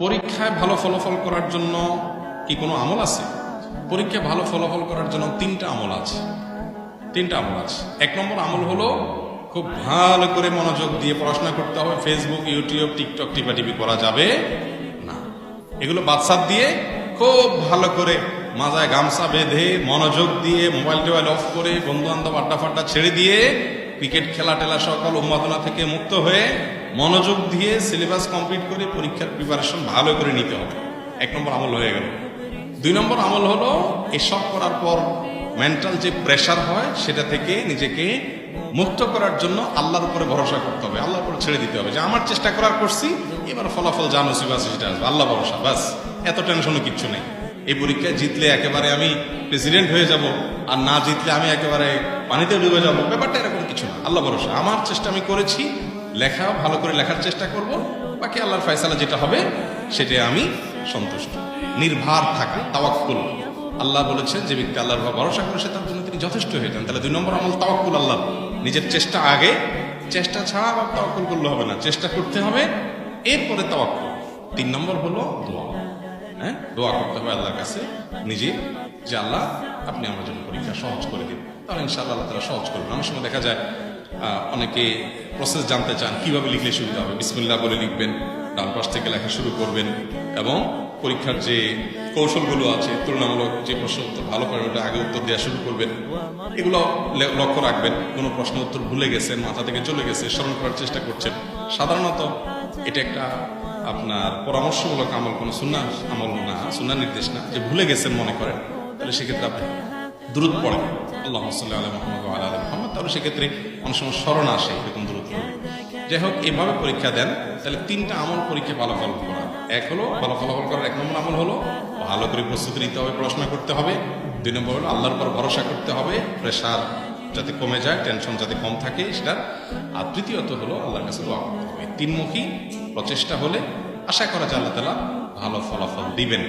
পরীক্ষায় ভালো ফলাফল করার জন্য কি কোনো আমল আছে? পরীক্ষায় ভালো ফলাফল করার জন্য তিনটা আমল আছে। এক নম্বর আমল হলো খুব ভালো করে মনোযোগ দিয়ে পড়াশোনা করতে হবে। ফেসবুক, ইউটিউব, টিকটক টিপাটিপি করা যাবে না। এগুলো বাদসাদ দিয়ে খুব ভালো করে মাথায় গামছা বেঁধে মনোযোগ দিয়ে মোবাইল টোবাইল অফ করে বন্ধু বান্ধব আড্ডা ফাড্ডা ছেড়ে দিয়ে ক্রিকেট খেলা টেলা সকল উন্মাদনা থেকে মুক্ত হয়ে মনোযোগ দিয়ে সিলেবাস কমপ্লিট করে পরীক্ষার প্রিপারেশন ভালো করে নিতে হবে। এক নম্বর আমল হয়ে গেল। 2 নম্বর আমল হলো এসব করার পর মেন্টাল যে প্রেশার হয় সেটা থেকে নিজেকে মুক্ত করার জন্য আল্লাহর উপরে ভরসা করতে হবে, আল্লাহর উপরে ছেড়ে দিতে হবে যে আমার চেষ্টা করার করছি, এবার ফলাফল যা নসিব আছে সেটা আসবে, আল্লাহ ভরসা, বাস। এত টেনশনও কিচ্ছু নেই। এই পরীক্ষায় জিতলে একেবারে আমি প্রেসিডেন্ট হয়ে যাব, আর না জিতলে আমি একেবারে পানিতে ডুবে যাব, ব্যাপারটা এরকম কিছু না। আল্লাহ ভরসা, আমার চেষ্টা আমি করেছি, লেখাও ভালো করে লেখার চেষ্টা করব, বাকি আল্লাহর ফয়সালা যেটা হবে সেটা আমি সন্তুষ্ট। নির্ভর থাকা, তাওয়াক্কুল। আল্লাহ বলেছেন যে ব্যক্তি আল্লাহর উপর ভরসা করে সে তার জন্য তিনি যথেষ্ট হয়ে যান। তাহলে 2 নম্বর আমল তাওয়াক্কুল আল্লাহ। নিজের চেষ্টা আগে, চেষ্টা ছাড়া আবার তাওয়াক্কুল করলে হবে না, চেষ্টা করতে হবে, এরপরে তাওয়াক্কুল। 3 নম্বর হলো দোয়া। দোয়া করতে হবে আল্লাহর কাছে নিজে, যে আল্লাহ আপনি আমার জন্য পরীক্ষা সহজ করে দিন, তাহলে ইনশাআল্লাহ আল্লাহ তাআলা সহজ করবেন। অনেক সময় দেখা যায় অনেকে প্রসেস জানতে চান, কিভাবে লিখলে সুবিধা হবে। বিসমিল্লাহ বলে লিখবেন, ডান পাশ থেকে লেখা শুরু করবেন, এবং পরীক্ষার যে কৌশলগুলো আছে, তুলনামূলক যে প্রশ্ন উত্তর ভালো করে ওটা আগে উত্তর দেওয়া শুরু করবেন। এগুলো লক্ষ্য রাখবেন। কোনো প্রশ্ন উত্তর ভুলে গেছেন, মাথা থেকে চলে গেছে, স্মরণ করার চেষ্টা করছেন। সাধারণত এটা একটা আপনার পরামর্শমূলক আমল, কোনো সুন্নাহ আমল না, সুন্নাহ নির্দেশ না। যে ভুলে গেছেন মনে করেন, তাহলে সেক্ষেত্রে আপনি দুরূদ পড়েন, আল্লাহুম্মা সাল্লি আলা মুহাম্মাদ ওয়া আলা আলি মুহাম্মাদ, তাহলে সেক্ষেত্রে অনেক সময় স্মরণ আসে এরকম দুরূদ পড়ে। যাই হোক, এভাবে পরীক্ষা দেন, তাহলে 3টা আমল পরীক্ষা ভালো ফলাফল করা। এক হলো ভালো ফলাফল করার 1 নম্বর আমল হলো ভালো করে প্রস্তুতি নিতে হবে, পড়াশোনা করতে হবে। 2 নম্বর হলো আল্লাহর উপর ভরসা করতে হবে, প্রেশার যাতে কমে যায়, টেনশন যাতে কম থাকে সেটা। আর তৃতীয়ত হলো আল্লাহর কাছে দোয়া করতে হবে। 3মুখী প্রচেষ্টা হলে আশা করা যায় আল্লাহ তাআলা ভালো ফলাফল দিবেন।